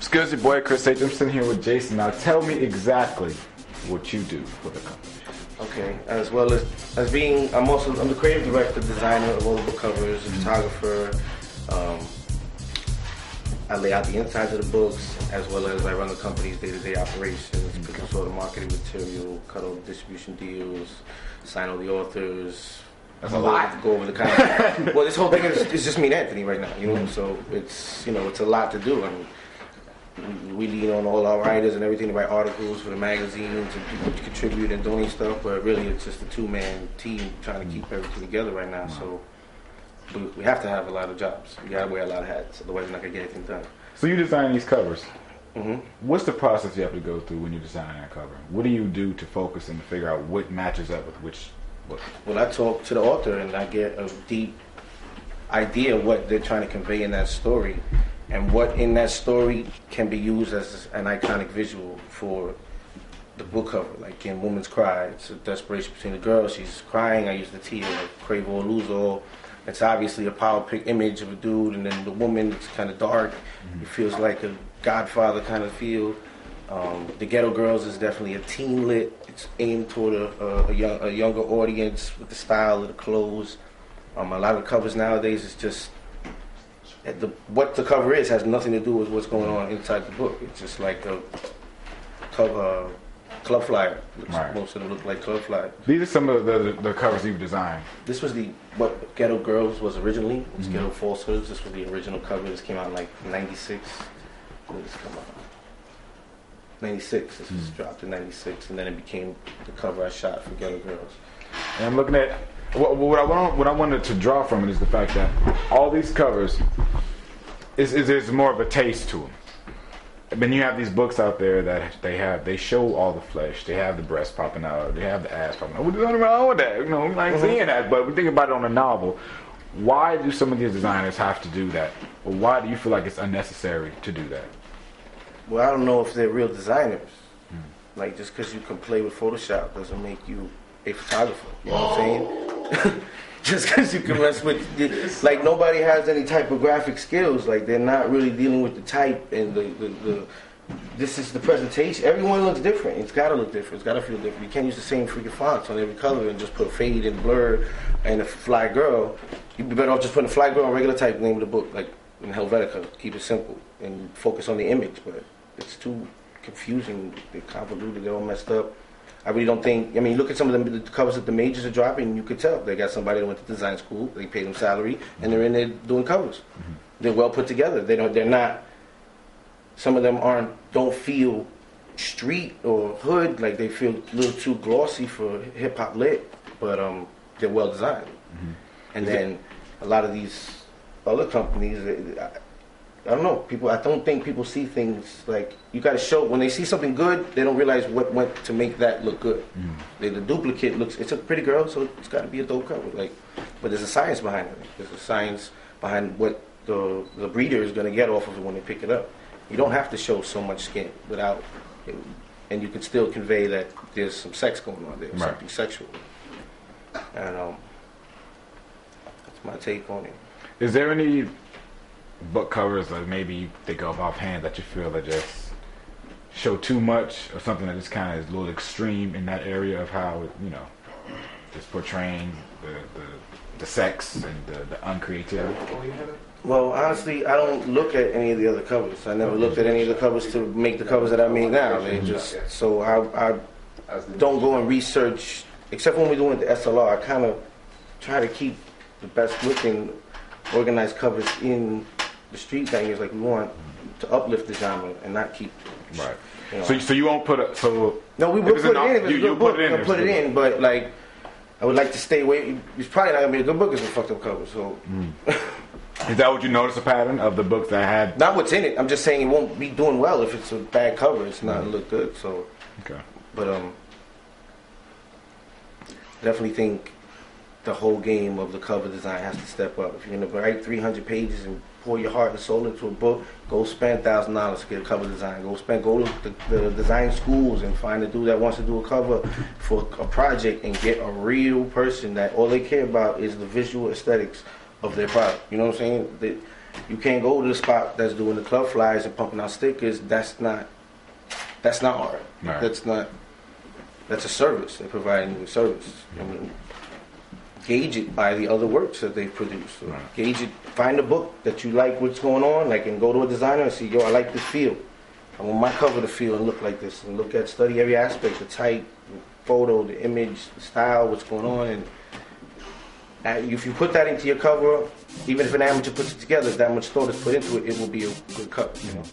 It's good, your boy Chris H. I'm sitting here with Jason. Now tell me exactly what you do for the company. Okay, as well as being, I'm the creative director, designer of all the book covers, a photographer. I lay out the insides of the books, as well as I run the company's day-to-day operations, produce all the marketing material, cut all the distribution deals, sign all the authors. That's a lot. Go over the contract. Well, this whole thing is just me and Anthony right now, you know. So it's it's a lot to do. I mean, we lean on all our writers and everything to write articles for the magazines and people to contribute and donate stuff. But really, it's just a two-man team trying to keep everything together right now. So we have to have a lot of jobs. We gotta wear a lot of hats, otherwise we're not gonna get anything done. So you design these covers. Mm-hmm. What's the process you have to go through when you design that cover? What do you do to focus and to figure out what matches up with which book? Well, I talk to the author and I get a deep idea of what they're trying to convey in that story, and what in that story can be used as an iconic visual for the book cover. Like in Woman's Cry, it's a desperation between the girl. She's crying. I use the tear, like crave all, lose all. It's obviously a power pick image of a dude, and then the woman, it's kind of dark. Mm-hmm. It feels like a Godfather kind of feel. The Ghetto Girls is definitely a teen lit. It's aimed toward a younger audience with the style of the clothes. A lot of the covers nowadays is just what the cover is has nothing to do with what's going on inside the book. It's just like a cover. Club flyer. Right. Most of them look like club flyer. These are some of the covers you've designed. This was what Ghetto Girls was originally. It was Ghetto Falsehoods. This was the original cover. This came out in like 96. When did this come out? 96. This was dropped in 96, and then it became the cover I shot for Ghetto Girls. And I'm looking at what I wanted to draw from it is the fact that all these covers there's more of a taste to them. I mean, you have these books out there that they show all the flesh. They have the breast popping out. They have the ass popping out. What's nothing wrong with that? We like seeing that, but we think about it on a novel. Why do some of these designers have to do that? Or why do you feel like it's unnecessary to do that? Well, I don't know if they're real designers. Like, just because you can play with Photoshop doesn't make you a photographer. You know what I'm saying? Just because you can mess with, like, nobody has any typographic skills. Like, they're not really dealing with the type and this is the presentation. Everyone looks different. It's got to look different. It's got to feel different. You can't use the same freaking fonts on every color and just put fade and blur and a fly girl. You'd be better off just putting a fly girl on regular type name of the book, like in Helvetica. Keep it simple and focus on the image. But it's too confusing. They're convoluted. They're all messed up. I really don't think. I mean, look at some of the covers that the majors are dropping. You could tell they got somebody that went to design school. They paid them salary, and they're in there doing covers. Mm-hmm. They're well put together. They're not. Some of them don't feel street or hood. Like they feel a little too glossy for hip hop lit, but they're well designed. Mm-hmm. And then a lot of these other companies. I don't know. I don't think people see things like you got to show when they see something good. They don't realize what went to make that look good. The duplicate looks. It's a pretty girl, so it's got to be a dope cover. Like, but there's a science behind it. There's a science behind what the breeder is going to get off of it when they pick it up. You don't have to show so much skin without, and you can still convey that there's some sex going on there, something sexual. And that's my take on it. Is there any book covers that maybe you think of offhand that you feel that just show too much, or something that just kind of is a little extreme in that area of how it, just portraying the sex and the uncreativity? Well, honestly, I don't look at any of the other covers. I never looked at any of the covers to make the covers that I make now. They just so I don't go and research, except when we're doing the SLR. I kind of try to keep the best looking, organized covers in the street bangers. Like we want to uplift the genre and not keep. Right. So you won't put it. So no, we will put it in. If it's a good book, we'll put it in. But like, I would like to stay away. It's probably not gonna be a good book. It's a fucked up cover. So. Is that what you notice a pattern of the books that had? Not what's in it. I'm just saying it won't be doing well if it's a bad cover. It's not look good. So. Okay. But definitely think the whole game of the cover design has to step up. If you're gonna write 300 pages and pour your heart and soul into a book, go spend $1,000 to get a cover design. Go to the design schools and find a dude that wants to do a cover for a project and get a real person that all they care about is the visual aesthetics of their product. You know what I'm saying? You can't go to the spot that's doing the club flyers and pumping out stickers. That's not art. Right. That's a service. They're providing you a service. I mean, gauge it by the other works that they produce. Right. Gauge it. Find a book that you like what's going on, like, and go to a designer and see, yo, I like this feel. I want my cover to feel and look like this, and study every aspect, the type, the photo, the image, the style, what's going on, and if you put that into your cover, even if an amateur puts it together, if that much thought is put into it, it will be a good cover. You know.